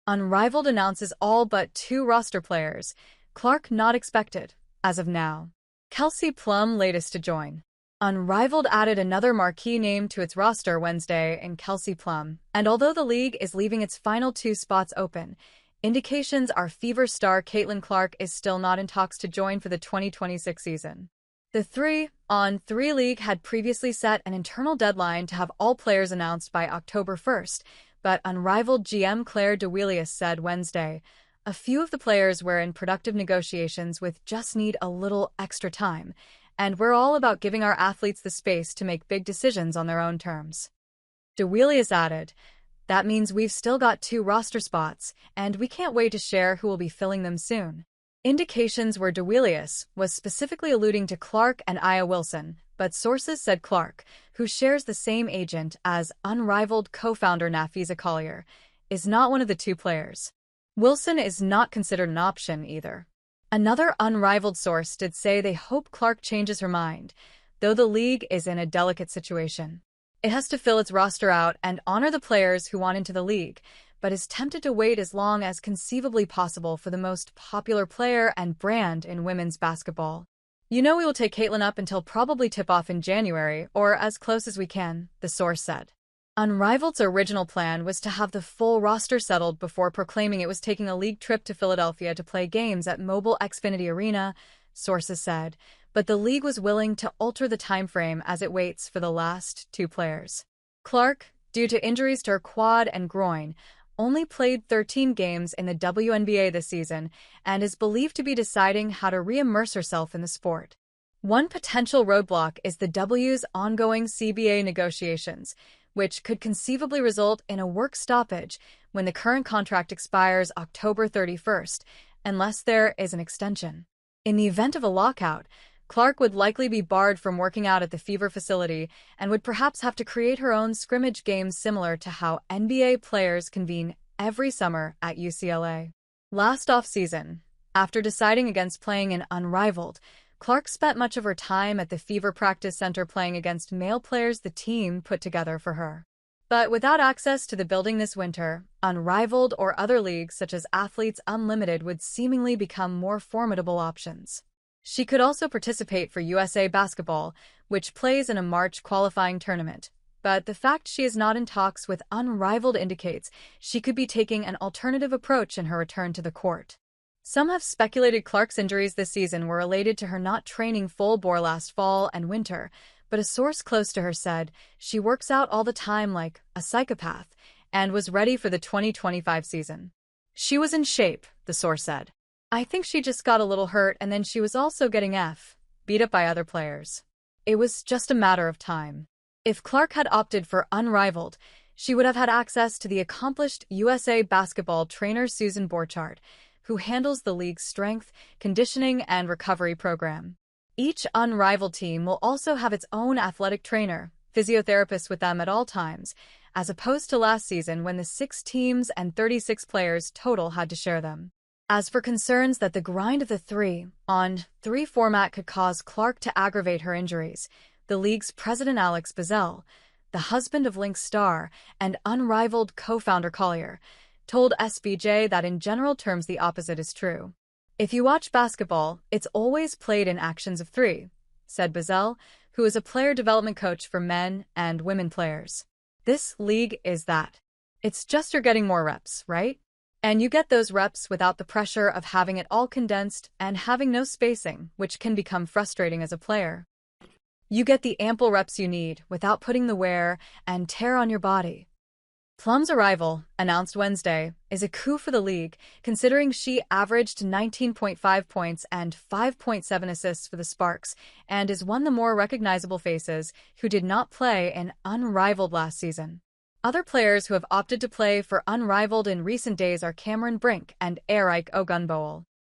Unrivaled announces all but 2 roster players. Clarke not expected, as of now. Kelsey Plum latest to join. Unrivaled added another marquee name to its roster Wednesday in Kelsey Plum, and although the league is leaving its final 2 spots open, indications are Fever star Caitlin Clarke is still not in talks to join for the 2026 season. The 3-on-3 league had previously set an internal deadline to have all players announced by October 1st, but Unrivaled GM Clare Duwelius said Wednesday, "A few of the players were in productive negotiations with just need a little extra time, and we're all about giving our athletes the space to make big decisions on their own terms." Duwelius added, "That means we've still got 2 roster spots, and we can't wait to share who will be filling them soon." Indications were Duwelius was specifically alluding to Clarke and Aya Wilson, but sources said Clarke, who shares the same agent as Unrivaled co-founder Nafisa Collier, is not one of the 2 players. Wilson is not considered an option either. Another Unrivaled source did say they hope Clarke changes her mind, though the league is in a delicate situation. It has to fill its roster out and honor the players who want into the league, but is tempted to wait as long as conceivably possible for the most popular player and brand in women's basketball. "We will take Caitlin up until probably tip-off in January, or as close as we can," the source said. Unrivaled's original plan was to have the full roster settled before proclaiming it was taking a league trip to Philadelphia to play games at Mobile Xfinity Arena, sources said, but the league was willing to alter the timeframe as it waits for the last 2 players. Clarke, due to injuries to her quad and groin, only played 13 games in the WNBA this season and is believed to be deciding how to re-immerse herself in the sport. One potential roadblock is the W's ongoing CBA negotiations, which could conceivably result in a work stoppage when the current contract expires October 31st, unless there is an extension. In the event of a lockout, Clarke would likely be barred from working out at the Fever facility and would perhaps have to create her own scrimmage games similar to how NBA players convene every summer at UCLA. Last offseason, after deciding against playing in Unrivaled, Clarke spent much of her time at the Fever practice center playing against male players the team put together for her. But without access to the building this winter, Unrivaled or other leagues such as Athletes Unlimited would seemingly become more formidable options. She could also participate for USA Basketball, which plays in a March qualifying tournament, but the fact she is not in talks with Unrivaled indicates she could be taking an alternative approach in her return to the court. Some have speculated Clarke's injuries this season were related to her not training full bore last fall and winter, but a source close to her said she works out all the time like a psychopath and was ready for the 2025 season. "She was in shape," the source said. "I think she just got a little hurt and then she was also getting beat up by other players. It was just a matter of time." If Clarke had opted for Unrivaled, she would have had access to the accomplished USA Basketball trainer Susan Borchardt, who handles the league's strength, conditioning, and recovery program. Each Unrivaled team will also have its own athletic trainer, physiotherapist with them at all times, as opposed to last season when the 6 teams and 36 players total had to share them. As for concerns that the grind of the 3-on-3 format could cause Clarke to aggravate her injuries, the league's president Alex Bazell, the husband of Lynx star and Unrivaled co-founder Collier, told SBJ that in general terms the opposite is true. "If you watch basketball, it's always played in actions of 3, said Bazell, who is a player development coach for men and women players. "This league is that. It's just you're getting more reps, right? And you get those reps without the pressure of having it all condensed and having no spacing, which can become frustrating as a player. You get the ample reps you need without putting the wear and tear on your body." Plum's arrival, announced Wednesday, is a coup for the league, considering she averaged 19.5 points and 5.7 assists for the Sparks, and is one of the more recognizable faces who did not play in Unrivaled last season. Other players who have opted to play for Unrivaled in recent days are Brink and Arike Ogunbowale.